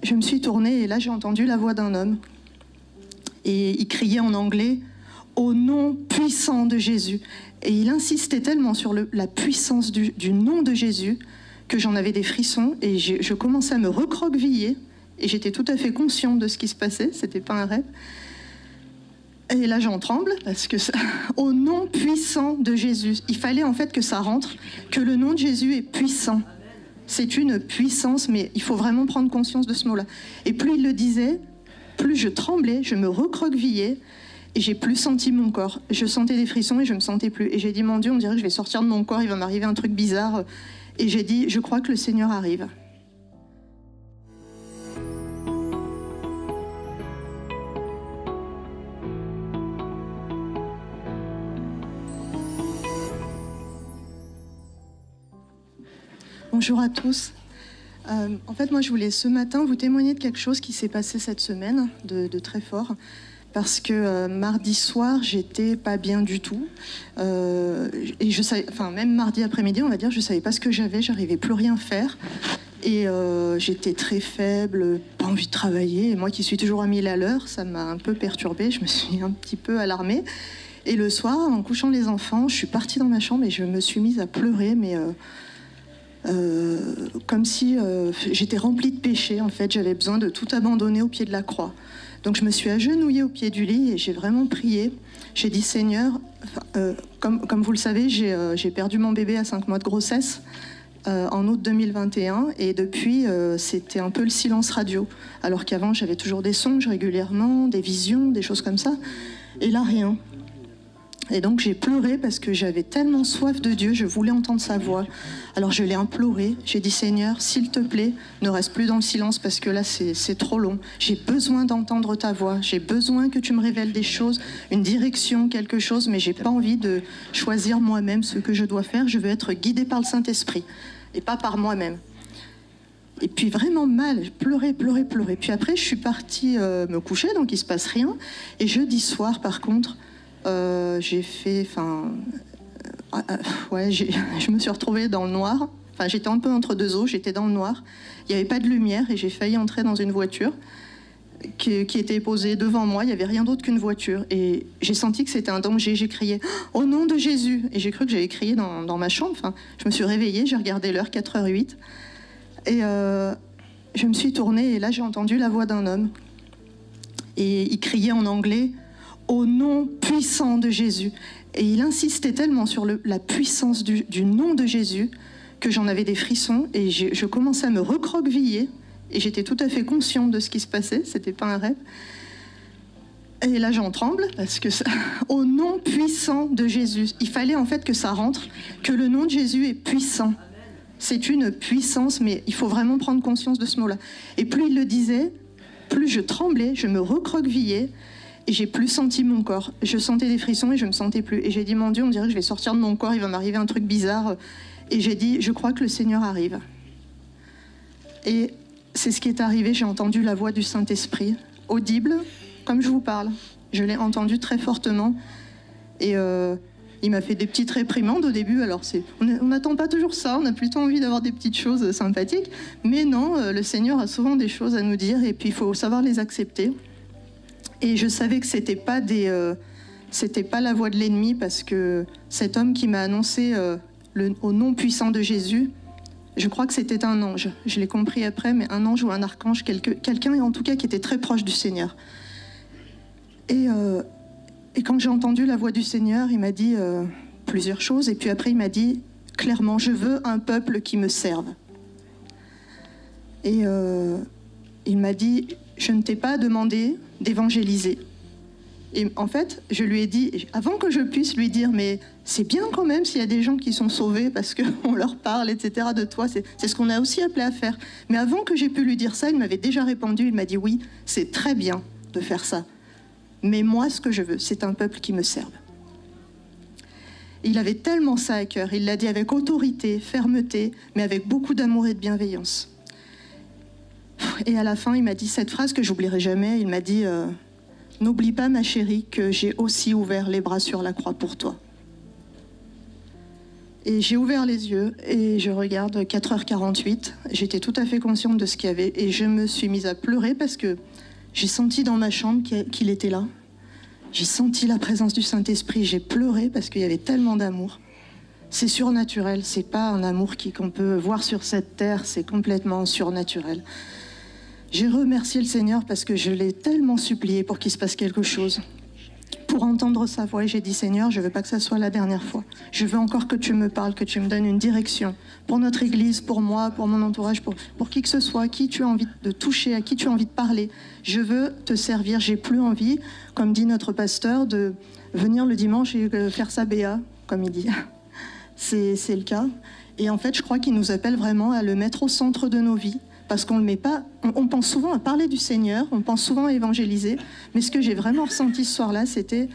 je me suis tournée et là j'ai entendu la voix d'un homme. Et il criait en anglais « Au nom puissant de Jésus ». Et il insistait tellement sur la puissance du nom de Jésus que j'en avais des frissons et je commençais à me recroqueviller et j'étais tout à fait consciente de ce qui se passait, c'était pas un rêve. Et là j'en tremble parce que au nom puissant de Jésus, il fallait en fait que ça rentre, que le nom de Jésus est puissant. C'est une puissance, mais il faut vraiment prendre conscience de ce mot-là. Et plus il le disait, plus je tremblais, je me recroquevillais et j'ai plus senti mon corps. Je sentais des frissons et je me sentais plus. Et j'ai dit, mon Dieu, on dirait que je vais sortir de mon corps, il va m'arriver un truc bizarre. Et j'ai dit, je crois que le Seigneur arrive. Bonjour à tous. En fait, moi, je voulais ce matin vous témoigner de quelque chose qui s'est passé cette semaine, de très fort. Parce que mardi soir, j'étais pas bien du tout. Et je savais, enfin, même mardi après-midi, on va dire, je savais pas ce que j'avais, j'arrivais plus rien faire. Et j'étais très faible, pas envie de travailler. Et moi qui suis toujours à 1000 à l'heure, ça m'a un peu perturbée, je me suis un petit peu alarmée. Et le soir, en couchant les enfants, je suis partie dans ma chambre et je me suis mise à pleurer, mais comme si j'étais remplie de péché. En fait, j'avais besoin de tout abandonner au pied de la croix. Donc je me suis agenouillée au pied du lit et j'ai vraiment prié. J'ai dit, Seigneur, comme vous le savez, j'ai perdu mon bébé à 5 mois de grossesse en août 2021 et depuis, c'était un peu le silence radio. Alors qu'avant, j'avais toujours des songes régulièrement, des visions, des choses comme ça. Et là, rien. Et donc j'ai pleuré parce que j'avais tellement soif de Dieu, je voulais entendre sa voix. Alors je l'ai imploré, j'ai dit, Seigneur, s'il te plaît, ne reste plus dans le silence parce que là c'est trop long. J'ai besoin d'entendre ta voix, j'ai besoin que tu me révèles des choses, une direction, quelque chose, mais j'ai pas envie de choisir moi-même ce que je dois faire. Je veux être guidée par le Saint-Esprit et pas par moi-même. Et puis vraiment mal, je pleurais. Puis après je suis partie me coucher, donc il se passe rien. Et jeudi soir par contre, j'ai fait, je me suis retrouvée dans le noir. Enfin, j'étais un peu entre deux eaux, j'étais dans le noir. Il n'y avait pas de lumière et j'ai failli entrer dans une voiture qui était posée devant moi. Il n'y avait rien d'autre qu'une voiture. Et j'ai senti que c'était un danger. J'ai crié « Au nom de Jésus !» Et j'ai cru que j'avais crié dans ma chambre. Enfin, je me suis réveillée, j'ai regardé l'heure, 4h08. Et je me suis tournée et là, j'ai entendu la voix d'un homme. Et il criait en anglais « Au nom puissant de Jésus ». Et il insistait tellement sur la puissance du nom de Jésus que j'en avais des frissons et je commençais à me recroqueviller et j'étais tout à fait consciente de ce qui se passait, c'était pas un rêve. Et là j'en tremble parce que au nom puissant de Jésus, il fallait en fait que ça rentre, que le nom de Jésus est puissant. C'est une puissance, mais il faut vraiment prendre conscience de ce mot-là. Et plus il le disait, plus je tremblais, je me recroquevillais. Et j'ai plus senti mon corps. Je sentais des frissons et je me sentais plus. Et j'ai dit, mon Dieu, on dirait que je vais sortir de mon corps, il va m'arriver un truc bizarre. Et j'ai dit, je crois que le Seigneur arrive. Et c'est ce qui est arrivé. J'ai entendu la voix du Saint-Esprit, audible, comme je vous parle. Je l'ai entendu très fortement. Et il m'a fait des petites réprimandes au début. Alors, on n'attend pas toujours ça. On a plutôt envie d'avoir des petites choses sympathiques. Mais non, le Seigneur a souvent des choses à nous dire. Et puis, il faut savoir les accepter. Et je savais que c'était pas la voix de l'ennemi parce que cet homme qui m'a annoncé au nom puissant de Jésus, je crois que c'était un ange. Je l'ai compris après, mais un ange ou un archange, quelqu'un en tout cas qui était très proche du Seigneur. Et quand j'ai entendu la voix du Seigneur, il m'a dit plusieurs choses. Et puis après, il m'a dit clairement, je veux un peuple qui me serve. Et il m'a dit, je ne t'ai pas demandé d'évangéliser. Et en fait, je lui ai dit, avant que je puisse lui dire, mais c'est bien quand même s'il y a des gens qui sont sauvés parce qu'on leur parle, etc. de toi, c'est ce qu'on a aussi appelé à faire. Mais avant que j'ai pu lui dire ça, il m'avait déjà répondu, il m'a dit, oui, c'est très bien de faire ça. Mais moi, ce que je veux, c'est un peuple qui me serve. Et il avait tellement ça à cœur, il l'a dit avec autorité, fermeté, mais avec beaucoup d'amour et de bienveillance. Et à la fin, il m'a dit cette phrase que j'oublierai jamais. Il m'a dit « N'oublie pas, ma chérie, que j'ai aussi ouvert les bras sur la croix pour toi. » Et j'ai ouvert les yeux et je regarde 4h48. J'étais tout à fait consciente de ce qu'il y avait et je me suis mise à pleurer parce que j'ai senti dans ma chambre qu'il était là. J'ai senti la présence du Saint-Esprit. J'ai pleuré parce qu'il y avait tellement d'amour. C'est surnaturel. C'est pas un amour qu'on peut voir sur cette terre. C'est complètement surnaturel. J'ai remercié le Seigneur parce que je l'ai tellement supplié pour qu'il se passe quelque chose. Pour entendre sa voix, j'ai dit, Seigneur, je ne veux pas que ça soit la dernière fois. Je veux encore que tu me parles, que tu me donnes une direction pour notre Église, pour moi, pour mon entourage, pour qui que ce soit, qui tu as envie de toucher, à qui tu as envie de parler. Je veux te servir. J'ai plus envie, comme dit notre pasteur, de venir le dimanche et faire sa BA, comme il dit. C'est le cas. Et en fait, je crois qu'il nous appelle vraiment à le mettre au centre de nos vies. Parce qu'on le met pas, on pense souvent à parler du Seigneur, on pense souvent à évangéliser, mais ce que j'ai vraiment ressenti ce soir-là, c'était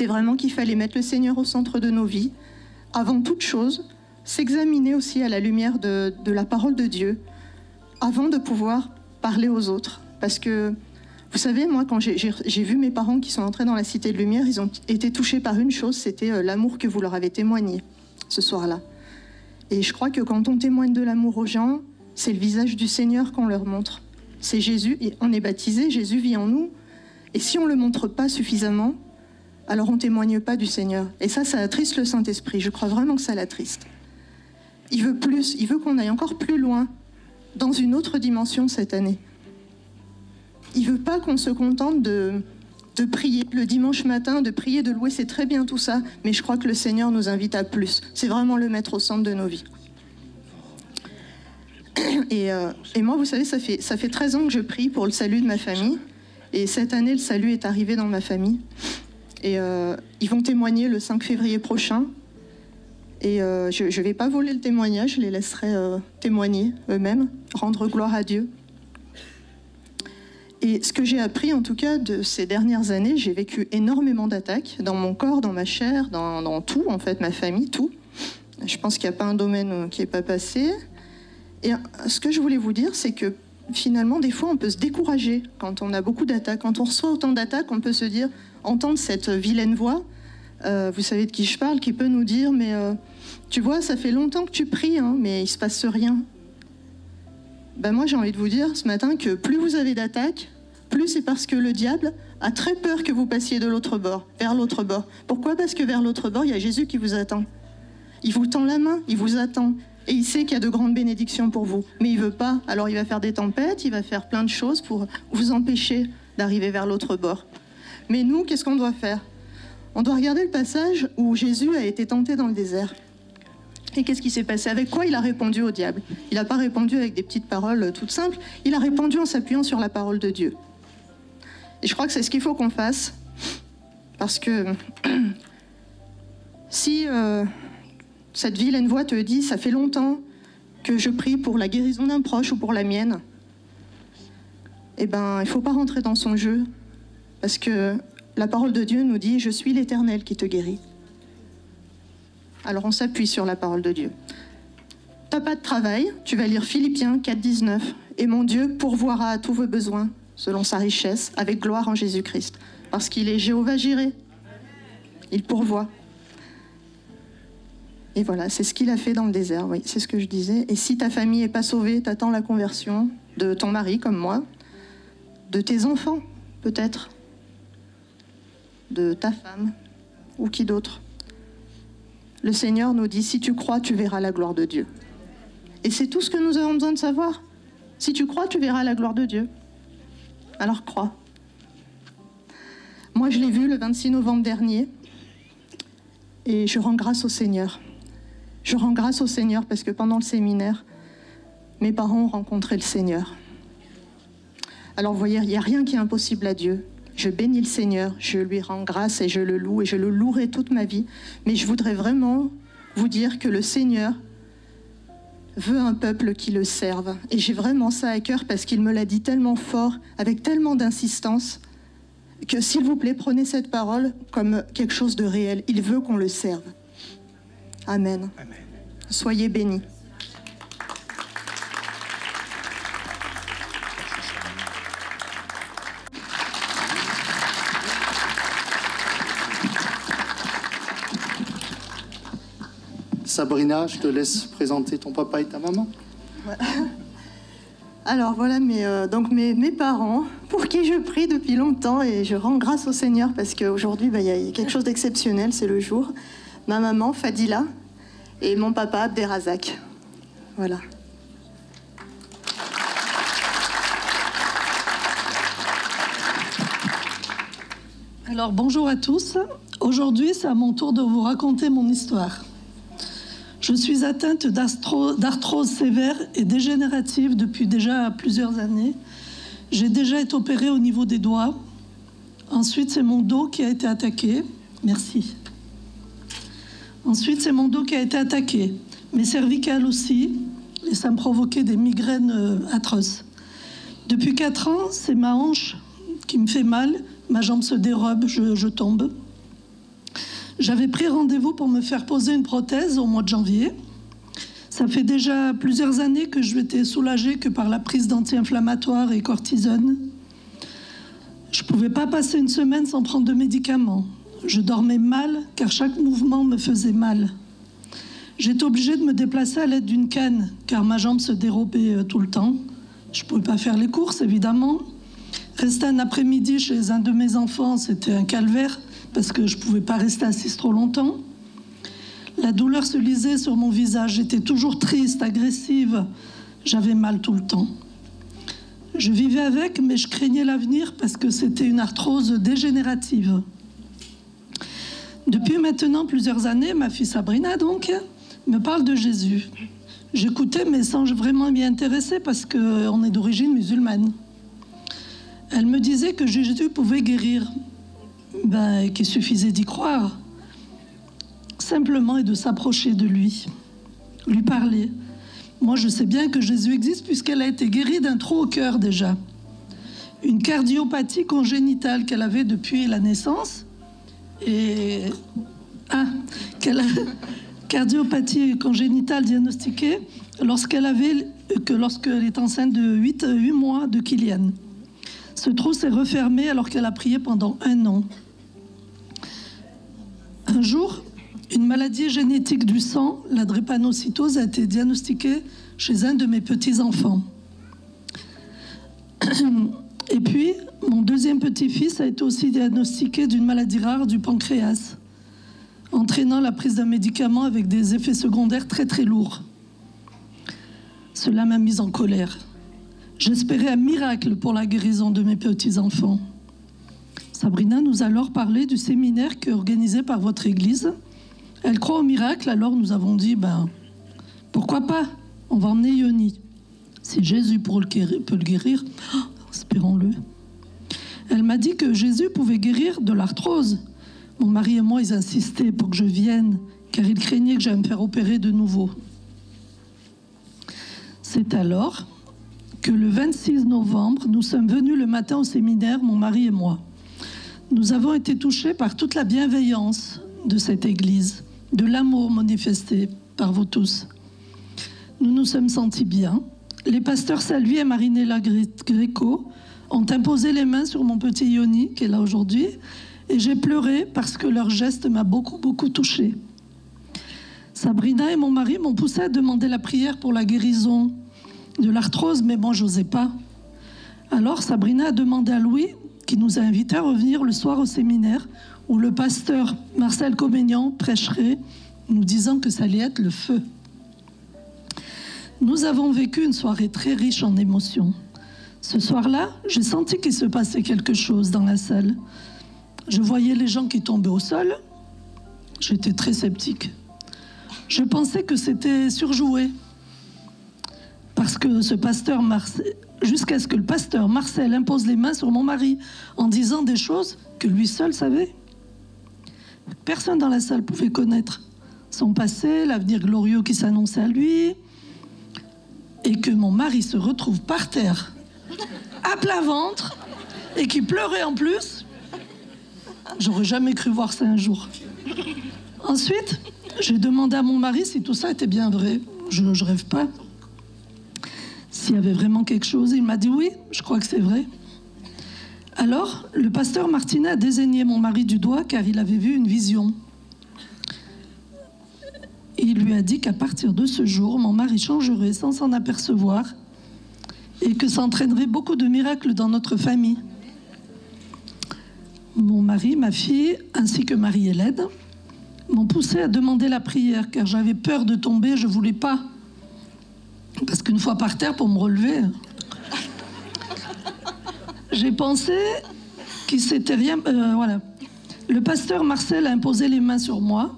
vraiment qu'il fallait mettre le Seigneur au centre de nos vies, avant toute chose, s'examiner aussi à la lumière de la parole de Dieu, avant de pouvoir parler aux autres. Parce que, vous savez, moi, quand j'ai vu mes parents qui sont entrés dans la Cité de Lumière, ils ont été touchés par une chose, c'était l'amour que vous leur avez témoigné ce soir-là. Et je crois que quand on témoigne de l'amour aux gens, c'est le visage du Seigneur qu'on leur montre. C'est Jésus, on est baptisé, Jésus vit en nous. Et si on ne le montre pas suffisamment, alors on ne témoigne pas du Seigneur. Et ça attriste le Saint-Esprit. Je crois vraiment que ça l'attriste. Il veut plus, il veut qu'on aille encore plus loin, dans une autre dimension cette année. Il ne veut pas qu'on se contente de prier le dimanche matin, de prier, de louer, c'est très bien tout ça, mais je crois que le Seigneur nous invite à plus. C'est vraiment le mettre au centre de nos vies. Et moi, vous savez, ça fait 13 ans que je prie pour le salut de ma famille, et cette année, le salut est arrivé dans ma famille. Et ils vont témoigner le 5 février prochain, et je ne vais pas voler le témoignage, je les laisserai témoigner eux-mêmes, rendre gloire à Dieu. Et ce que j'ai appris, en tout cas, de ces dernières années, j'ai vécu énormément d'attaques dans mon corps, dans ma chair, dans tout, en fait, ma famille, tout. Je pense qu'il n'y a pas un domaine qui n'est pas passé. Et ce que je voulais vous dire, c'est que finalement, des fois, on peut se décourager quand on a beaucoup d'attaques. Quand on reçoit autant d'attaques, on peut se dire, entendre cette vilaine voix, vous savez de qui je parle, qui peut nous dire, mais tu vois, ça fait longtemps que tu pries, hein, mais il ne se passe rien. Ben moi, j'ai envie de vous dire ce matin que plus vous avez d'attaques, plus c'est parce que le diable a très peur que vous passiez de l'autre bord, vers l'autre bord. Pourquoi ? Parce que vers l'autre bord, il y a Jésus qui vous attend. Il vous tend la main, il vous attend. Et il sait qu'il y a de grandes bénédictions pour vous. Mais il ne veut pas. Alors il va faire des tempêtes, il va faire plein de choses pour vous empêcher d'arriver vers l'autre bord. Mais nous, qu'est-ce qu'on doit faire ? On doit regarder le passage où Jésus a été tenté dans le désert. Et qu'est-ce qui s'est passé ? Avec quoi il a répondu au diable ? Il n'a pas répondu avec des petites paroles toutes simples, il a répondu en s'appuyant sur la parole de Dieu. Et je crois que c'est ce qu'il faut qu'on fasse, parce que si cette vilaine voix te dit « ça fait longtemps que je prie pour la guérison d'un proche ou pour la mienne », eh ben, il ne faut pas rentrer dans son jeu, parce que la parole de Dieu nous dit « je suis l'Éternel qui te guérit ». Alors on s'appuie sur la parole de Dieu. T'as pas de travail, tu vas lire Philippiens 4,19. Et mon Dieu pourvoira à tous vos besoins, selon sa richesse, avec gloire en Jésus-Christ. Parce qu'il est Jéhovah Jireh. Il pourvoit. Et voilà, c'est ce qu'il a fait dans le désert, oui, c'est ce que je disais. Et si ta famille n'est pas sauvée, t'attends la conversion de ton mari, comme moi, de tes enfants, peut-être, de ta femme, ou qui d'autre. Le Seigneur nous dit, si tu crois, tu verras la gloire de Dieu. Et c'est tout ce que nous avons besoin de savoir. Si tu crois, tu verras la gloire de Dieu. Alors crois. Moi, je l'ai vu le 26 novembre dernier. Et je rends grâce au Seigneur. Je rends grâce au Seigneur parce que pendant le séminaire, mes parents ont rencontré le Seigneur. Alors vous voyez, il n'y a rien qui est impossible à Dieu. Je bénis le Seigneur, je lui rends grâce et je le loue et je le louerai toute ma vie. Mais je voudrais vraiment vous dire que le Seigneur veut un peuple qui le serve. Et j'ai vraiment ça à cœur parce qu'il me l'a dit tellement fort, avec tellement d'insistance, que s'il vous plaît, prenez cette parole comme quelque chose de réel. Il veut qu'on le serve. Amen. Amen. Soyez bénis. Sabrina, je te laisse présenter ton papa et ta maman. Ouais. Alors voilà donc mes parents, pour qui je prie depuis longtemps, et je rends grâce au Seigneur parce qu'aujourd'hui, il y a quelque chose d'exceptionnel, c'est le jour. Ma maman, Fadila, et mon papa, Abderrazak. Voilà. Alors bonjour à tous. Aujourd'hui, c'est à mon tour de vous raconter mon histoire. Je suis atteinte d'arthrose sévère et dégénérative depuis déjà plusieurs années. J'ai déjà été opérée au niveau des doigts. Ensuite, c'est mon dos qui a été attaqué. Merci. Ensuite, c'est mon dos qui a été attaqué. Mes cervicales aussi. Et ça me provoquait des migraines atroces. Depuis 4 ans, c'est ma hanche qui me fait mal. Ma jambe se dérobe, je tombe. J'avais pris rendez-vous pour me faire poser une prothèse au mois de janvier. Ça fait déjà plusieurs années que je m'étais soulagée que par la prise d'anti-inflammatoires et cortisone. Je ne pouvais pas passer une semaine sans prendre de médicaments. Je dormais mal car chaque mouvement me faisait mal. J'étais obligée de me déplacer à l'aide d'une canne car ma jambe se dérobait tout le temps. Je ne pouvais pas faire les courses, évidemment. Rester un après-midi chez un de mes enfants, c'était un calvaire parce que je ne pouvais pas rester assise trop longtemps. La douleur se lisait sur mon visage. J'étais toujours triste, agressive. J'avais mal tout le temps. Je vivais avec, mais je craignais l'avenir parce que c'était une arthrose dégénérative. Depuis maintenant plusieurs années, ma fille Sabrina, donc, me parle de Jésus. J'écoutais, mais sans vraiment m'y intéresser parce qu'on est d'origine musulmane. Elle me disait que Jésus pouvait guérir, qu'il suffisait d'y croire, simplement, et de s'approcher de lui, lui parler. Moi, je sais bien que Jésus existe puisqu'elle a été guérie d'un trou au cœur déjà. Une cardiopathie congénitale qu'elle avait depuis la naissance. Cardiopathie congénitale diagnostiquée lorsqu'elle est enceinte de 8 mois de Kylian. Ce trou s'est refermé alors qu'elle a prié pendant 1 an. Un jour, une maladie génétique du sang, la drépanocytose, a été diagnostiquée chez un de mes petits-enfants. Et puis, mon deuxième petit-fils a été aussi diagnostiqué d'une maladie rare du pancréas, entraînant la prise d'un médicament avec des effets secondaires très très lourds. Cela m'a mise en colère. J'espérais un miracle pour la guérison de mes petits-enfants. Sabrina nous a alors parlé du séminaire qui est organisé par votre église. Elle croit au miracle, alors nous avons dit, pourquoi pas, on va emmener Yoni. Si Jésus peut le guérir, espérons-le. Elle m'a dit que Jésus pouvait guérir de l'arthrose. Mon mari et moi, ils insistaient pour que je vienne, car ils craignaient que j'aille me faire opérer de nouveau. C'est alors que le 26 novembre, nous sommes venus le matin au séminaire, mon mari et moi. Nous avons été touchés par toute la bienveillance de cette église, de l'amour manifesté par vous tous. Nous nous sommes sentis bien. Les pasteurs Salvi et Marinella Greco ont imposé les mains sur mon petit Yoni, qui est là aujourd'hui, et j'ai pleuré parce que leur geste m'a beaucoup, beaucoup touchée. Sabrina et mon mari m'ont poussé à demander la prière pour la guérison de l'arthrose, mais moi, je n'osais pas. Alors, Sabrina a demandé à Louis, qui nous a invités à revenir le soir au séminaire, où le pasteur Marcel Coménian prêcherait, nous disant que ça allait être le feu. Nous avons vécu une soirée très riche en émotions. Ce soir-là, j'ai senti qu'il se passait quelque chose dans la salle. Je voyais les gens qui tombaient au sol. J'étais très sceptique. Je pensais que c'était surjoué. Parce que jusqu'à ce que le pasteur Marcel impose les mains sur mon mari en disant des choses que lui seul savait. Personne dans la salle pouvait connaître son passé, l'avenir glorieux qui s'annonçait à lui, et que mon mari se retrouve par terre, à plat ventre, et qui pleurait en plus. J'aurais jamais cru voir ça un jour. Ensuite, j'ai demandé à mon mari si tout ça était bien vrai. Je rêve pas. S'il y avait vraiment quelque chose, il m'a dit oui, je crois que c'est vrai. Alors, le pasteur Martinet a désigné mon mari du doigt car il avait vu une vision. il lui a dit qu'à partir de ce jour, mon mari changerait sans s'en apercevoir et que ça entraînerait beaucoup de miracles dans notre famille. Mon mari, ma fille, ainsi que Marie-Hélène, m'ont poussé à demander la prière car j'avais peur de tomber, je ne voulais pas. Parce qu'une fois par terre, pour me relever, j'ai pensé qu'il s'était rien... voilà. Le pasteur Marcel a imposé les mains sur moi,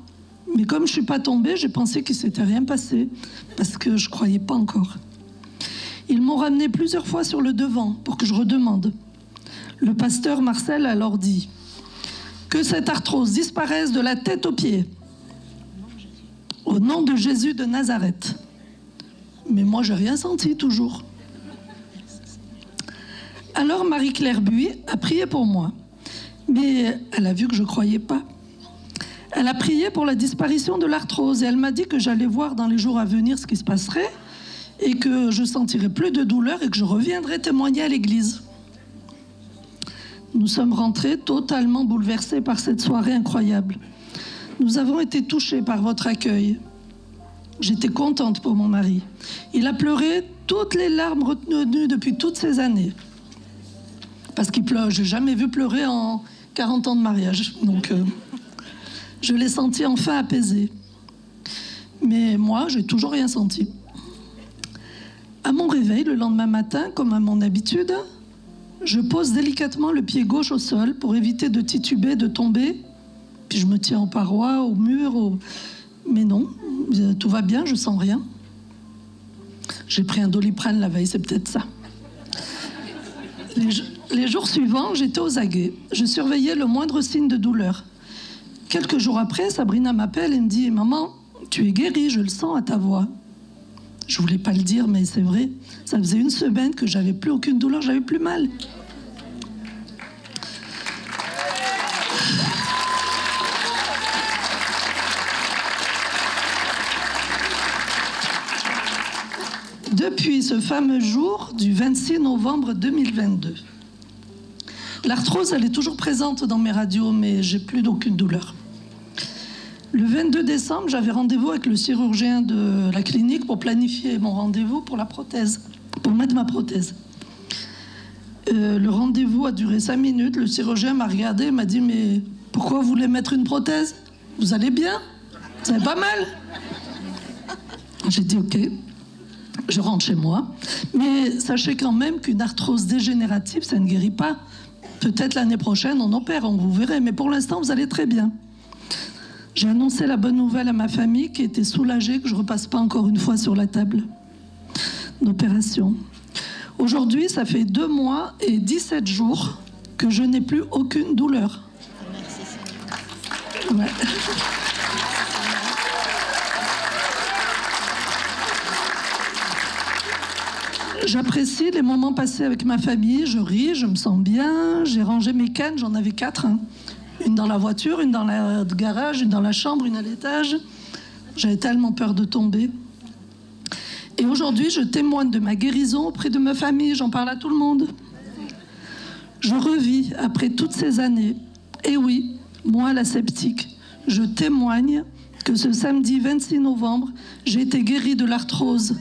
mais comme je ne suis pas tombée, j'ai pensé qu'il ne s'était rien passé, parce que je ne croyais pas encore. Ils m'ont ramené plusieurs fois sur le devant pour que je redemande. Le pasteur Marcel a alors dit que cette arthrose disparaisse de la tête aux pieds, au nom de Jésus de Nazareth. Mais moi, je n'ai rien senti toujours. Alors Marie-Claire Buis a prié pour moi, mais elle a vu que je ne croyais pas. Elle a prié pour la disparition de l'arthrose et elle m'a dit que j'allais voir dans les jours à venir ce qui se passerait et que je sentirais plus de douleur et que je reviendrais témoigner à l'église. Nous sommes rentrés totalement bouleversés par cette soirée incroyable. Nous avons été touchés par votre accueil. J'étais contente pour mon mari. Il a pleuré toutes les larmes retenues depuis toutes ces années. Parce qu'il pleure, je n'ai jamais vu pleurer en 40 ans de mariage. Donc, je l'ai senti enfin apaisé. Mais moi, j'ai toujours rien senti. À mon réveil, le lendemain matin, comme à mon habitude, je pose délicatement le pied gauche au sol pour éviter de tituber, de tomber. Puis je me tiens aux parois, au mur, mais non, tout va bien, je sens rien. J'ai pris un Doliprane la veille, c'est peut-être ça. Les jours suivants, j'étais aux aguets. Je surveillais le moindre signe de douleur. Quelques jours après, Sabrina m'appelle et me dit « Maman, tu es guérie, je le sens à ta voix. » Je voulais pas le dire, mais c'est vrai. Ça faisait une semaine que j'avais plus aucune douleur, j'avais plus mal. Depuis ce fameux jour du 26 novembre 2022, l'arthrose, elle est toujours présente dans mes radios, mais j'ai plus d'aucune douleur. Le 22 décembre, j'avais rendez-vous avec le chirurgien de la clinique pour planifier mon rendez-vous pour la prothèse, pour mettre ma prothèse. Le rendez-vous a duré 5 minutes. Le chirurgien m'a regardé et m'a dit « Mais pourquoi vous voulez mettre une prothèse? Vous allez bien? Vous avez pas mal ?» J'ai dit « Ok, je rentre chez moi. » Mais sachez quand même qu'une arthrose dégénérative, ça ne guérit pas. Peut-être l'année prochaine, on opère, on vous verrez. Mais pour l'instant, vous allez très bien. J'ai annoncé la bonne nouvelle à ma famille qui était soulagée que je ne repasse pas encore une fois sur la table d'opération. Aujourd'hui, ça fait 2 mois et 17 jours que je n'ai plus aucune douleur. Ouais. J'apprécie les moments passés avec ma famille, je ris, je me sens bien, j'ai rangé mes cannes, j'en avais 4. Une dans la voiture, une dans le garage, une dans la chambre, une à l'étage. J'avais tellement peur de tomber. Et aujourd'hui, je témoigne de ma guérison auprès de ma famille. J'en parle à tout le monde. Je revis après toutes ces années. Et oui, moi, la sceptique, je témoigne que ce samedi 26 novembre, j'ai été guérie de l'arthrose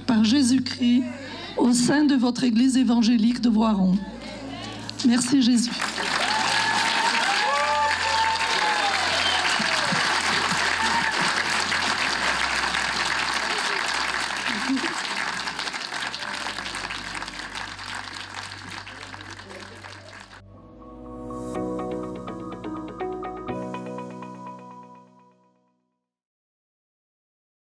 par Jésus-Christ au sein de votre église évangélique de Voiron. Merci Jésus.